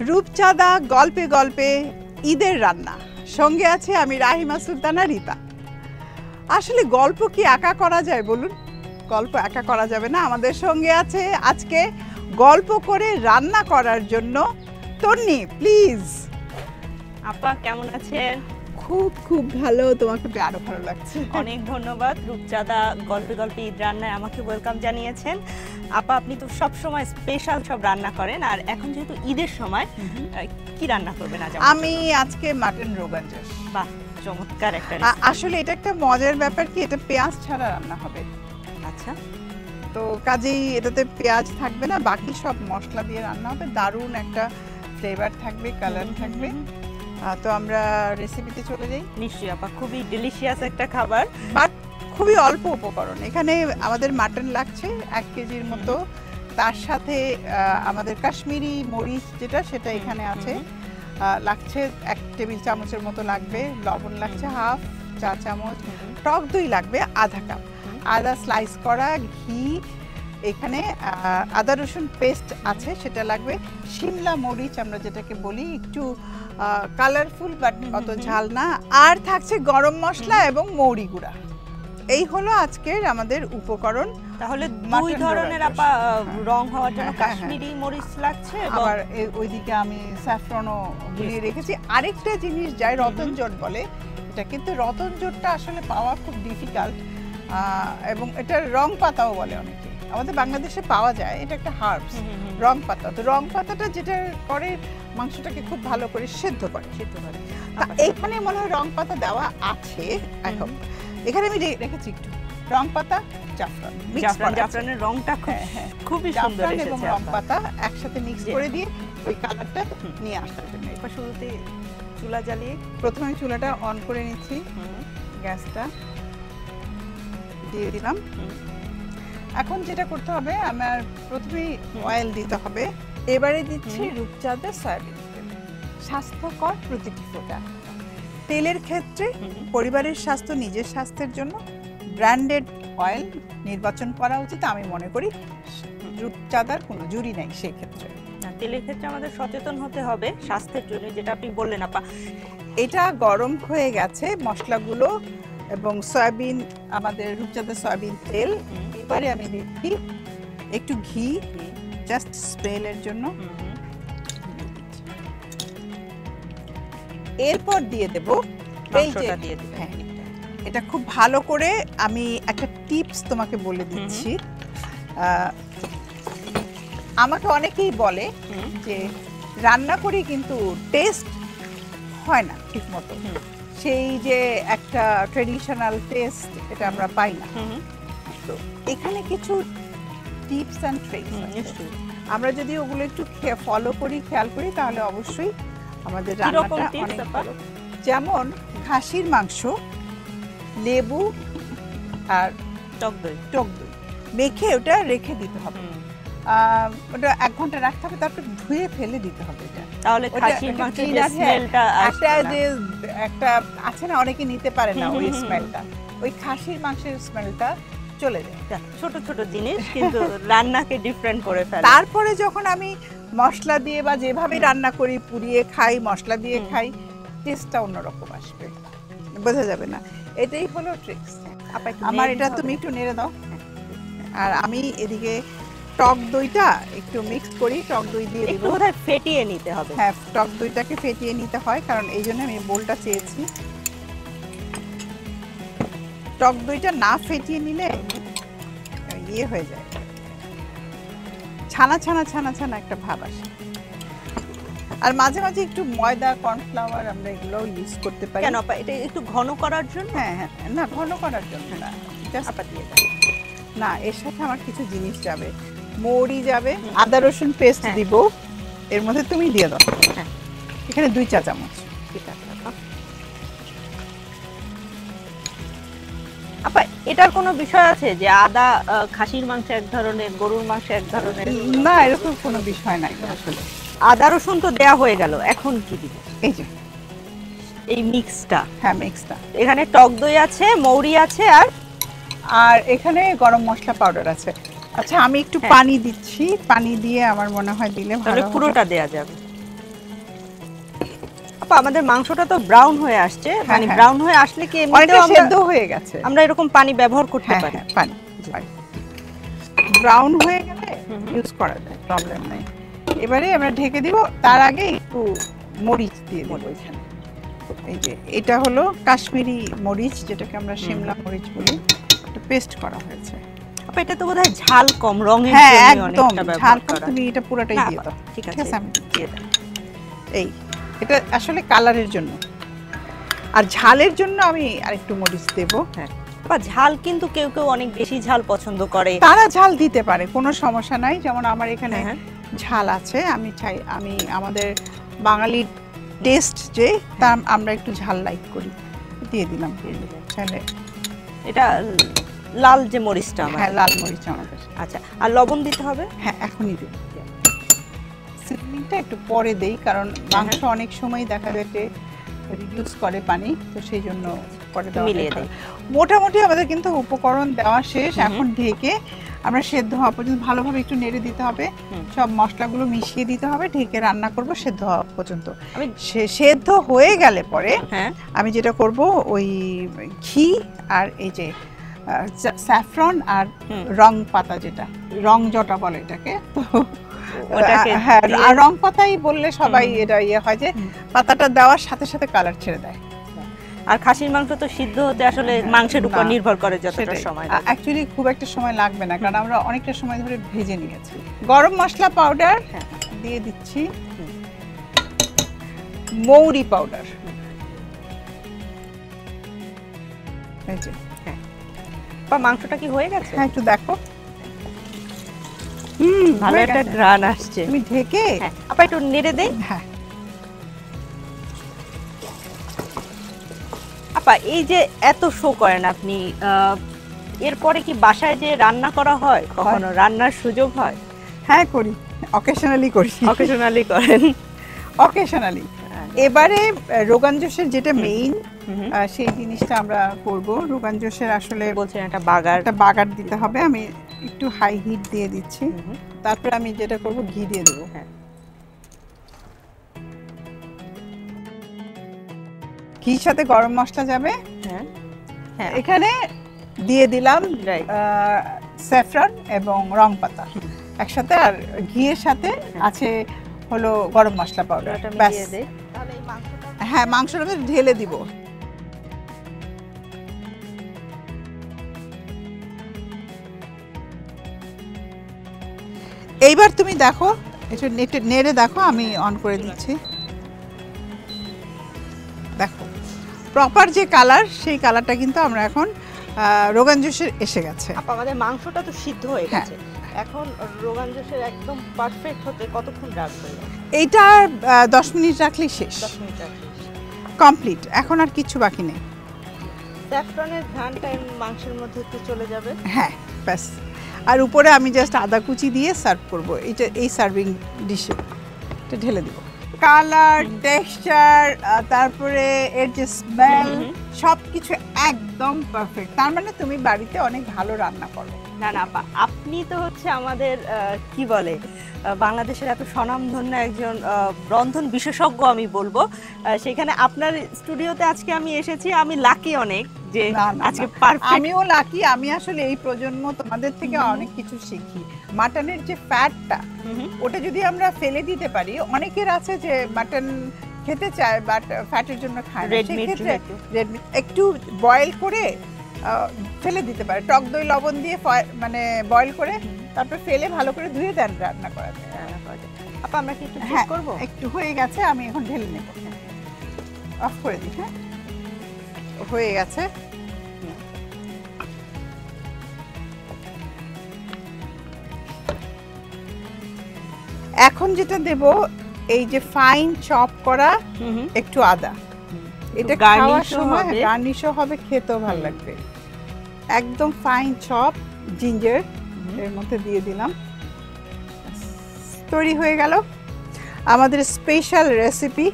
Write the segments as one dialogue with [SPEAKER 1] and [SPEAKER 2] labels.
[SPEAKER 1] রূপচাঁদা গল্পে গল্পে ঈদের রান্না, সঙ্গে আছে আমি রাহিমা সুলতানা রিতা। আসলে গল্প কি একা করা যায় বলুন? গল্প একা করা যাবে না। আমাদের সঙ্গে আছে আজকে গল্প করে রান্না করার জন্য তন্নি। প্লিজ।
[SPEAKER 2] আপা কেমন আছেন?
[SPEAKER 1] খুব খুব ভালো, তোমাকে আরো ভালো লাগছে।
[SPEAKER 2] অনেক ধন্যবাদ। রূপচাঁদা গল্পে গল্পে ঈদ রান্নায় আমাকে ওয়েলকাম জানিয়েছেন। আপা আপনি তো সব সময় স্পেশাল সব রান্না করেন, আর এখন যেহেতু ঈদের সময় কি রান্না করবেন আজ?
[SPEAKER 1] আমি আজকে মাটন রোগান জোশ।
[SPEAKER 2] বাহ, চমৎকার একটা।
[SPEAKER 1] আসলে এটা একটা মজার ব্যাপার কি, এটা পেঁয়াজ ছাড়া রান্না হবে।
[SPEAKER 2] আচ্ছা,
[SPEAKER 1] তো কাজেই এটাতে পেঁয়াজ থাকবে না, বাকি সব মশলা দিয়ে রান্না হবে। দারুণ একটা ফ্লেভার থাকবে, কালার থাকবে। তো আমরা রেসিপিতে চলে যাই।
[SPEAKER 2] নিশ্চয়ই আপা, খুবই ডিলিশিয়াস একটা খাবার,
[SPEAKER 1] বাট খুবই অল্প উপকরণ। এখানে আমাদের মাটন লাগছে 1 কেজির মতো, তার সাথে আমাদের কাশ্মীরি মরিচ যেটা সেটা এখানে আছে, লাগছে 1 টেবিল চামচের মতো লাগবে। লবণ লাগছে হাফ চা চামচ, টক দই লাগবে আধা কাপ, আদা স্লাইস করা, ঘি, এখানে আদা রসুন পেস্ট আছে সেটা লাগবে, শিমলা মরিচ আমরা যেটাকে বলি, একটু কালারফুল বাট অত ঝাল না, আর থাকছে গরম মশলা এবং মৌরি গুঁড়া। এই হলো আজকের আমাদের উপকরণ।
[SPEAKER 2] তাহলে দুই ধরনের আপা রং হওয়ার জন্য কাশ্মীরি মরিচ লাগছে,
[SPEAKER 1] আবার ওইদিকে আমি স্যাফরনও গুলিয়ে রেখেছি। আরেকটা জিনিস যাই রতনজট বলে, এটা কিন্তু রতনজটটা আসলে পাওয়া খুব ডিফিকাল্ট, এবং এটা রং পাতাও বলে অনেকে। আমাদের বাংলাদেশে পাওয়া যায়, এটা একটা হার্বস, রং পাতা। তো রং পাতাটা যেটা করে মাংসটাকে খুব ভালো করে সেদ্ধ করে। এইখানে মনে হয় রং পাতা দেওয়া আছে এখন। এখানে আমি রেখেছি একটু রং পাতা, জাফরান,
[SPEAKER 2] জাফরানের রংটা খুবই সুন্দর এসেছে।
[SPEAKER 1] এবং রং পাতা একসাথে মিক্স করে দিয়ে ওই কালারটা নিয়ে আসার জন্য এবার
[SPEAKER 2] শুরুতে চুলা জ্বালিয়ে
[SPEAKER 1] প্রথমে আমি চুলাটা অন করে নিচ্ছি, গ্যাসটা দিয়ে দিলাম। এখন যেটা করতে হবে, আমার প্রথমে অয়েল দিতে হবে। এবারে দিচ্ছি রূপচাঁদা সয়াবিন তেল, স্বাস্থ্যকর প্রতিটি ফোঁটা। তেলের ক্ষেত্রে পরিবারের স্বাস্থ্য, নিজের স্বাস্থ্যের জন্য ব্র্যান্ডেড অয়েল নির্বাচন করা উচিত। আমি মনে করি রূপচাঁদার কোনো জুরি নাই সেই ক্ষেত্রে।
[SPEAKER 2] তেলের ক্ষেত্রে আমাদের সচেতন হতে হবে স্বাস্থ্যের জন্য, যেটা আপনি বললেন আপা।
[SPEAKER 1] এটা গরম হয়ে গেছে মশলাগুলো এবং সয়াবিন, আমাদের রূপচাঁদা সয়াবিন তেল। এবারে আমি দিচ্ছি একটু ঘি, জাস্ট স্মেলের জন্য। এরপর দিয়ে দেব এটা খুব ভালো করে। আমি একটা টিপস তোমাকে বলে দিচ্ছি। আমাকে অনেকেই বলে যে রান্না করি কিন্তু টেস্ট হয় না ঠিক মতো, সেই যে একটা ট্রেডিশনাল টেস্ট এটা আমরা পাই না। তো এখানে কিছু টিপস অ্যান্ড ট্রিক্স আছে, আমরা যদি ওগুলো একটু ফলো করি, খেয়াল করি, তাহলে অবশ্যই আমাদের রান্নাটা অনেক ভালো। যেমন খাসির মাংস, লেবু আর
[SPEAKER 2] টক দই
[SPEAKER 1] মেখে ওটা রেখে দিতে হবে। ওটা 1 ঘন্টা রাখতে হবে, তারপর ধুয়ে ফেলে দিতে হবে।
[SPEAKER 2] তাহলে খাসির মাংসের যে স্মেলটা
[SPEAKER 1] একটা যে একটা আছে না, অনেকে নিতে পারে না ওই স্মেলটা, ওই খাসির মাংসের স্মেলটা চলে যায়।
[SPEAKER 2] ছোট ছোট জিনিস কিন্তু রান্নাকে ডিফারেন্ট করে ফেলে।
[SPEAKER 1] তারপরে যখন আমি মশলা দিয়ে বা যেভাবে রান্না করি, পুড়িয়ে খাই, মশলা দিয়ে খাই, টেস্টটা অন্যরকম আসবে, বোঝা যাবে না। এটাই হলো ট্রিক্স। আমার এটা তুমি একটু নেড়ে দাও। আর আমি এদিকে টক দইটা একটু মিক্স করি, টক দই দিয়ে দিব।
[SPEAKER 2] বোধহয় ফেটিয়ে নিতে হবে।
[SPEAKER 1] হ্যাঁ, টক দইটাকে ফেটিয়ে নিতে হয়, কারণ এই জন্য আমি বোলটা চেয়েছি। টক দইটা না ফেটিয়ে নিলে ইয়ে হয়ে যায়, ছানা ছানা ছানা ছানা একটা ভাব আসে। আর মাঝে মাঝে একটু ময়দা, কর্নফ্লাওয়ার আমরা এগুলো ইউজ করতে পারি।
[SPEAKER 2] কেন আপা? এটা একটু ঘন করার জন্য?
[SPEAKER 1] হ্যাঁ হ্যাঁ, না ঘন করার জন্য না, জাস্ট আপা দিয়ে দাও না। এর সাথে আমার কিছু জিনিস যাবে, মৌরি যাবে, আদা রসুন পেস্ট দিব এর মধ্যে, তুমি দিয়ে দাও। হ্যাঁ, এখানে 2 চা চামচ। ঠিক আছে
[SPEAKER 2] আপা, এটার কোনো বিষয় আছে যে আদা খাসির মাংস এক ধরনের, গরুর মাংস এক ধরনের?
[SPEAKER 1] না, এরকম কোনো বিষয় নাই আসলে।
[SPEAKER 2] আদা রসুন তো দেয়া হয়ে গেল, এখন কি দিব?
[SPEAKER 1] এই যে
[SPEAKER 2] এই মিক্সটা।
[SPEAKER 1] হ্যাঁ, মিক্সটা।
[SPEAKER 2] এখানে টক দই আছে, মৌরি আছে,
[SPEAKER 1] আর এখানে গরম মশলা পাউডার আছে। আচ্ছা, আমি একটু পানি দিচ্ছি, পানি দিয়ে আমার মনে হয় দিলে ভালো হবে।
[SPEAKER 2] পুরোটা দেয়া যাবে। আপা আমাদের মাংসটা তো ব্রাউন হয়ে আসছে, মানে
[SPEAKER 1] হ্যাঁ।
[SPEAKER 2] ব্রাউন হয়ে আসলে কি
[SPEAKER 1] অনেকটা
[SPEAKER 2] এমনিতেও
[SPEAKER 1] সেদ্ধ হয়ে গেছে।
[SPEAKER 2] আমরা এরকম পানি ব্যবহার করতে
[SPEAKER 1] হ্যাঁ
[SPEAKER 2] পারি?
[SPEAKER 1] হ্যাঁ, পানি ব্রাউন হয়ে গেলে ইউজ করা যায়, প্রবলেম নেই। এবারে আমরা ঢেকে দিব, তার আগে একটু মরিচ দিয়ে দেবো এখানে। এই যে এটা হলো কাশ্মীরি মরিচ, যেটাকে আমরা শিমলা মরিচ বলি, এটা পেস্ট করা হয়েছে।
[SPEAKER 2] আপা এটা তো বোধহয় ঝাল কম, রঙের
[SPEAKER 1] হ্যাঁ
[SPEAKER 2] জন্য
[SPEAKER 1] একদম
[SPEAKER 2] অনেকটা ব্যবহার
[SPEAKER 1] ঝাল কম,
[SPEAKER 2] করা।
[SPEAKER 1] তুমি এটা পুরোটাই
[SPEAKER 2] না,
[SPEAKER 1] দিয়ে
[SPEAKER 2] আপা,
[SPEAKER 1] দাও।
[SPEAKER 2] ঠিক
[SPEAKER 1] ঠিক
[SPEAKER 2] আছে
[SPEAKER 1] আছে, আমি
[SPEAKER 2] দিয়ে দাও।
[SPEAKER 1] এই এটা আসলে কালারের জন্য, আর ঝালের জন্য আমি আরেকটু মরিচ দেব।
[SPEAKER 2] হ্যাঁ আপা ঝাল কিন্তু কেউ কেউ অনেক বেশি ঝাল পছন্দ করে।
[SPEAKER 1] তারা ঝাল দিতে পারে, কোনো সমস্যা নাই। যেমন আমার এখানে
[SPEAKER 2] হ্যাঁ।
[SPEAKER 1] ঝাল আছে, আমি চাই, আমি আমাদের বাঙালি টেস্ট যে, তা আমরা একটু ঝাল লাইক করি, দিয়ে দিলাম। তাহলে
[SPEAKER 2] এটা লাল যে মরিচটা
[SPEAKER 1] হ্যাঁ,
[SPEAKER 2] আমাদের।
[SPEAKER 1] লাল মরিচ আমাদের।
[SPEAKER 2] আচ্ছা, আর লবণ দিতে হবে?
[SPEAKER 1] হ্যাঁ এখনই দেব। সিজনিংটা একটু পরে দেই, কারণ মাংস অনেক সময় দেখা যায় যে রিডিউস করে পানি, তো সেই জন্য পরে দেওয়া
[SPEAKER 2] মিলিয়ে
[SPEAKER 1] হয়।
[SPEAKER 2] দেই।
[SPEAKER 1] মোটামুটি আমাদের কিন্তু উপকরণ দেওয়া শেষ। এখন ঢেকে আমরা সেদ্ধ হওয়া পর্যন্ত ভালোভাবে একটু নেড়ে দিতে হবে, সব মশলাগুলো মিশিয়ে দিতে হবে, ঢেকে রান্না করব সেদ্ধ হওয়া পর্যন্ত।
[SPEAKER 2] আমি
[SPEAKER 1] সেদ্ধ হয়ে গেলে পরে
[SPEAKER 2] হ্যাঁ
[SPEAKER 1] আমি যেটা করব, ওই ঘি আর এই যে স্যাফরন আর রং পাতা, যেটা রং জটা বলে এটাকে, তো
[SPEAKER 2] ওটাকে
[SPEAKER 1] হ্যাঁ,
[SPEAKER 2] দিয়ে-
[SPEAKER 1] আর রং পাতাই বললে সবাই এটা ইয়ে হয় যে পাতাটা দেওয়ার সাথে সাথে কালার ছেড়ে দেয়।
[SPEAKER 2] আর খাসির মাংস তো সিদ্ধ হতে আসলে মাংসের উপর
[SPEAKER 1] না,
[SPEAKER 2] নির্ভর করে যতটা
[SPEAKER 1] সেটাই।
[SPEAKER 2] সময় লাগে।
[SPEAKER 1] অ্যাকচুয়ালি খুব একটা সময় লাগবে না, কারণ আমরা অনেকটা সময় ধরে ভেজে নিয়েছি। গরম মশলা পাউডার
[SPEAKER 2] হ্যাঁ।
[SPEAKER 1] দিয়ে দিচ্ছি, মৌরি পাউডার, এই যে।
[SPEAKER 2] বা মাংসটা কি হয়ে গেছে?
[SPEAKER 1] হ্যাঁ একটু দেখো,
[SPEAKER 2] ভালো
[SPEAKER 1] হয়ে
[SPEAKER 2] একটা
[SPEAKER 1] গেছে।
[SPEAKER 2] ঘ্রাণ আসছে।
[SPEAKER 1] তুমি ঢেকে,
[SPEAKER 2] হ্যাঁ আপা একটু নেড়ে দেই।
[SPEAKER 1] হ্যাঁ
[SPEAKER 2] আপা এই যে এত শো করেন আপনি, এরপরে কি বাসায় যে রান্না করা হয়, কখনো রান্নার সুযোগ হয়?
[SPEAKER 1] হ্যাঁ করি, অকেশনালি করি,
[SPEAKER 2] অকেশনালি করেন?
[SPEAKER 1] অকেশনালি। এবারে রোগান জোশের যেটা মেইন, সেই জিনিসটা আমরা করব। রোগান জোশের আসলে
[SPEAKER 2] বলছেন একটা বাগার।
[SPEAKER 1] একটা বাগার দিতে হবে, আমি একটু হাই হিট দিয়ে দিচ্ছি। তারপর আমি যেটা করব, ঘি দিয়ে দেবো।
[SPEAKER 2] হ্যাঁ।
[SPEAKER 1] ঘির সাথে গরম মশলা যাবে।
[SPEAKER 2] হ্যাঁ হ্যাঁ
[SPEAKER 1] এখানে দিয়ে দিলাম
[SPEAKER 2] Right.
[SPEAKER 1] স্যাফরন এবং রং পাতা একসাথে, আর ঘিয়ের সাথে আছে হলো গরম মশলা পাউডার।
[SPEAKER 2] ওটা
[SPEAKER 1] ব্যাস,
[SPEAKER 2] মিলিয়ে দেই। তাহলে এই মাংসটা
[SPEAKER 1] হ্যাঁ মাংসটা আমি ঢেলে দিব। এইবার তুমি দেখো, একটু নেড়ে দেখো, আমি অন করে দিচ্ছি। দেখো প্রপার যে কালার, সেই কালারটা কিন্তু আমরা এখন রোগান জোশের এসে গেছে।
[SPEAKER 2] আপা আমাদের মাংসটা তো সিদ্ধ হয়ে
[SPEAKER 1] হ্যাঁ।
[SPEAKER 2] গেছে, এখন রোগান জোশের একদম পারফেক্ট হতে কতক্ষণ রাখবেন?
[SPEAKER 1] এইটা 10 মিনিট রাখলেই শেষ,
[SPEAKER 2] 10 মিনিট রাখবেন।
[SPEAKER 1] কমপ্লিট। এখন আর কিছু বাকি নেই।
[SPEAKER 2] স্যাফরনের ঘ্রাণটা এই মাংসের মধ্যে একটু চলে যাবে।
[SPEAKER 1] হ্যাঁ ব্যাস, আর উপরে আমি জাস্ট আদা কুচি দিয়ে সার্ভ করব। এটা এই সার্ভিং ডিশে এটা ঢেলে দিব। কালার, টেক্সচার, তারপরে এর যে স্মেল, সবকিছু একদম পারফেক্ট। তার মানে তুমি বাড়িতে অনেক ভালো রান্না করো।
[SPEAKER 2] না না আপা, আপনি তো হচ্ছে আমাদের কি বলে বাংলাদেশের এত স্বনামধন্য একজন রন্ধন বিশেষজ্ঞ আমি বলবো। সেখানে আপনার স্টুডিওতে আজকে আমি এসেছি, আমি লাকি অনেক যে
[SPEAKER 1] না, না,
[SPEAKER 2] আজকে
[SPEAKER 1] না।
[SPEAKER 2] পারফেক্ট।
[SPEAKER 1] আমিও লাকি, আমি আসলে এই প্রজন্ম তোমাদের থেকে অনেক কিছু শিখি। মাটনের যে ফ্যাটটা, ওটা যদি আমরা ফেলে দিতে পারি, অনেকের আছে যে মাটন খেতে চায় বাট ফ্যাটের জন্য খায় না,
[SPEAKER 2] Red meat
[SPEAKER 1] সেক্ষেত্রে
[SPEAKER 2] যেহেতু।
[SPEAKER 1] রেড মিট একটু বয়েল করে ফেলে দিতে পারে, টক দই লবণ দিয়ে মানে বয়েল করে, তারপর ফেলে ভালো করে ধুয়ে দেন, রান্না করা যায়।
[SPEAKER 2] আপা আমরা কি একটু
[SPEAKER 1] হ্যাঁ
[SPEAKER 2] চেক করব?
[SPEAKER 1] একটু হয়ে গেছে, আমি এখন ঢেলে নেব। অফ করে দিই। হ্যাঁ হয়ে গেছে। এখন যেটা দেব, এই যে ফাইন চপ করা একটু আদা, এটা খাওয়ার সময় গার্নিশও হবে, খেতেও ভালো লাগবে। একদম ফাইন চপ জিঞ্জার এর মধ্যে দিয়ে দিলাম, তৈরি হয়ে গেল আমাদের স্পেশাল রেসিপি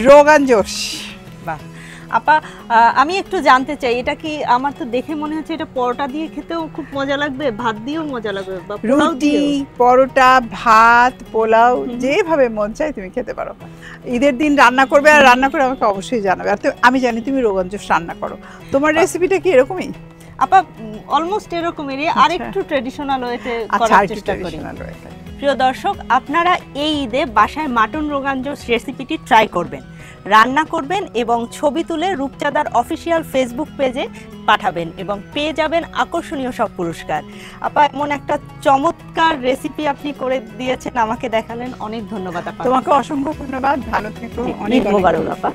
[SPEAKER 1] রোগান জোশ।
[SPEAKER 2] বাহ, আপা আমি একটু জানতে চাই, এটা কি, আমার তো দেখে মনে হচ্ছে এটা পরোটা দিয়ে খেতেও খুব মজা লাগবে, ভাত দিয়েও মজা লাগবে, বা পোলাও
[SPEAKER 1] রুটি,
[SPEAKER 2] দিয়েও?
[SPEAKER 1] পরোটা, ভাত, পোলাও যেভাবে মন চায় তুমি খেতে পারো। ঈদের দিন রান্না করবে, আর রান্না করে আমাকে অবশ্যই জানাবে। আর আমি জানি তুমি রোগন জোশ রান্না করো, তোমার রেসিপিটা কি এরকমই?
[SPEAKER 2] আপা অলমোস্ট এরকমেরই, আরেকটু ট্রেডিশনাল ওয়েতে করার চেষ্টা করি। প্রিয় দর্শক, আপনারা এই ঈদে বাসায় মাটন রোগান জোশ রেসিপিটি ট্রাই করবেন, রান্না করবেন এবং ছবি তুলে রূপচাঁদার অফিসিয়াল ফেসবুক পেজে পাঠাবেন এবং পেয়ে যাবেন আকর্ষণীয় সব পুরস্কার। আপা এমন একটা চমৎকার রেসিপি আপনি করে দিয়েছেন, আমাকে দেখালেন, অনেক ধন্যবাদ আপা।
[SPEAKER 1] তোমাকে অসংখ্য ধন্যবাদ, ভালো থেকো,
[SPEAKER 2] অনেক মোবারক আপা।